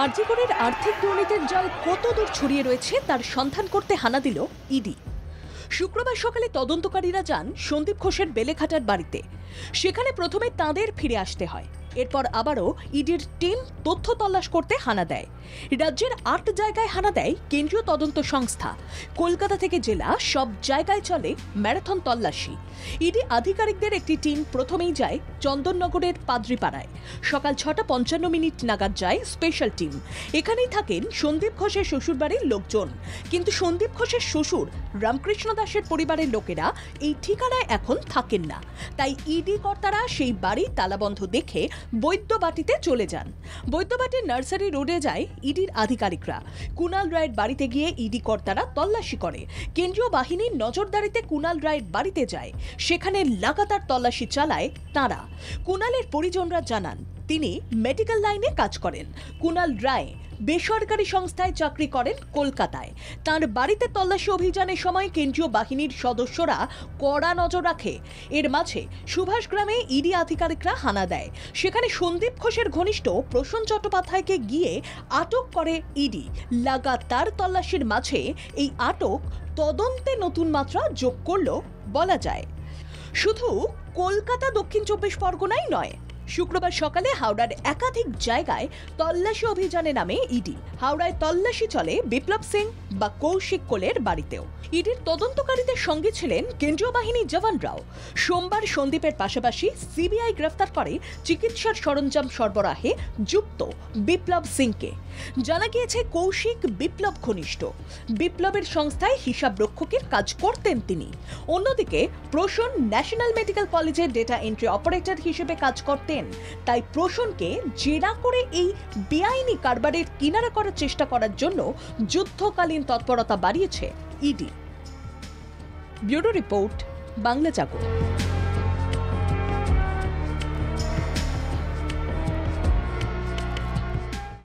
আরজিকরের আর্থিক দুর্নীতির জাল কতদূর ছড়িয়ে রয়েছে তার সন্ধান করতে হানা দিল ইডি। শুক্রবার সকালে তদন্তকারীরা যান সন্দীপ ঘোষের বেলেঘাটার বাড়িতে। সেখানে প্রথমে তাঁদের ফিরে আসতে হয়, এরপর আবারও ইডির টিম তথ্য তল্লাশ করতে হানা দেয়। রাজ্যের ৮ জায়গায় হানা দেয় কেন্দ্রীয় তদন্ত সংস্থা। কলকাতা থেকে জেলা সব জায়গায় চলে ম্যারাথন তল্লাশি। ইডি আধিকারিকদের একটি টিম প্রথমেই যায় চন্দননগরের পাদ্রিপাড়ায়। সকাল 6:55 নাগাদ যায় স্পেশাল টিম। এখানেই থাকেন সন্দীপ ঘোষের শ্বশুরবাড়ির লোকজন। কিন্তু সন্দীপ ঘোষের শ্বশুর রামকৃষ্ণ দাসের পরিবারের লোকেরা এই ঠিকানায় এখন থাকেন না। তাই ইডি কর্তারা সেই বাড়ি তালাবন্ধ দেখে বৈদ্যবাটিতে চলে যান। বৈদ্যবাটির নার্সারি রোডে যায় ইডির আধিকারিকরা। কুণাল রায়ের বাড়িতে গিয়ে ইডি কর্তারা তল্লাশি করে। কেন্দ্রীয় বাহিনীর নজরদারিতে কুণাল রায়ের বাড়িতে যায়। সেখানে লাগাতার তল্লাশি চালায় তাঁরা। কুণালের পরিজনরা জানান তিনি মেডিকেল লাইনে কাজ করেন। কুণাল রায় বেসরকারি সংস্থায় চাকরি করেন কলকাতায়। তার বাড়িতে তল্লাশি অভিযানের সময় কেন্দ্রীয় বাহিনীর সদস্যরা কড়া নজর রাখে। এর মাঝে সুভাষ গ্রামে ইডি আধিকারিকরা হানা দেয়। সেখানে সন্দীপ ঘোষের ঘনিষ্ঠ প্রসন্ন চট্টোপাধ্যায়কে গিয়ে আটক করে ইডি। লাগাতার তল্লাশির মাঝে এই আটক তদন্তে নতুন মাত্রা যোগ করল বলা যায়। শুধু কলকাতা, দক্ষিণ 24 পরগনাই নয়, শুক্রবার সকালে হাওড়ার একাধিক জায়গায় তল্লাশি অভিযানে নামে ইডি। হাওড়ায় তল্লাশি চলে বিপ্লব সিং বা কৌশিক কোলের বাড়িতেও। ইডির তদন্তকারীদের সঙ্গে ছিলেন কেন্দ্রীয় বাহিনীর জওয়ানরাও। সোমবার সন্দীপের পাশাপাশি সিবিআই গ্রেফতার করে চিকিৎসার সরঞ্জাম সরবরাহে যুক্ত বিপ্লব সিংকে। জানা গিয়েছে কৌশিক বিপ্লব ঘনিষ্ঠ। বিপ্লবের সংস্থায় হিসাব রক্ষকের কাজ করতেন তিনি। অন্যদিকে প্রসন্ন ন্যাশনাল মেডিকেল কলেজের ডেটা এন্ট্রি অপারেটর হিসেবে কাজ করতেন। তাই প্রসন্নকে জেরা করে এই বেআইনি কারবারের কিনারা করার চেষ্টা করার জন্য যুদ্ধকালীন তৎপরতা বাড়িয়েছে ইডি। ব্যুরো রিপোর্ট, বাংলা জাগরণ।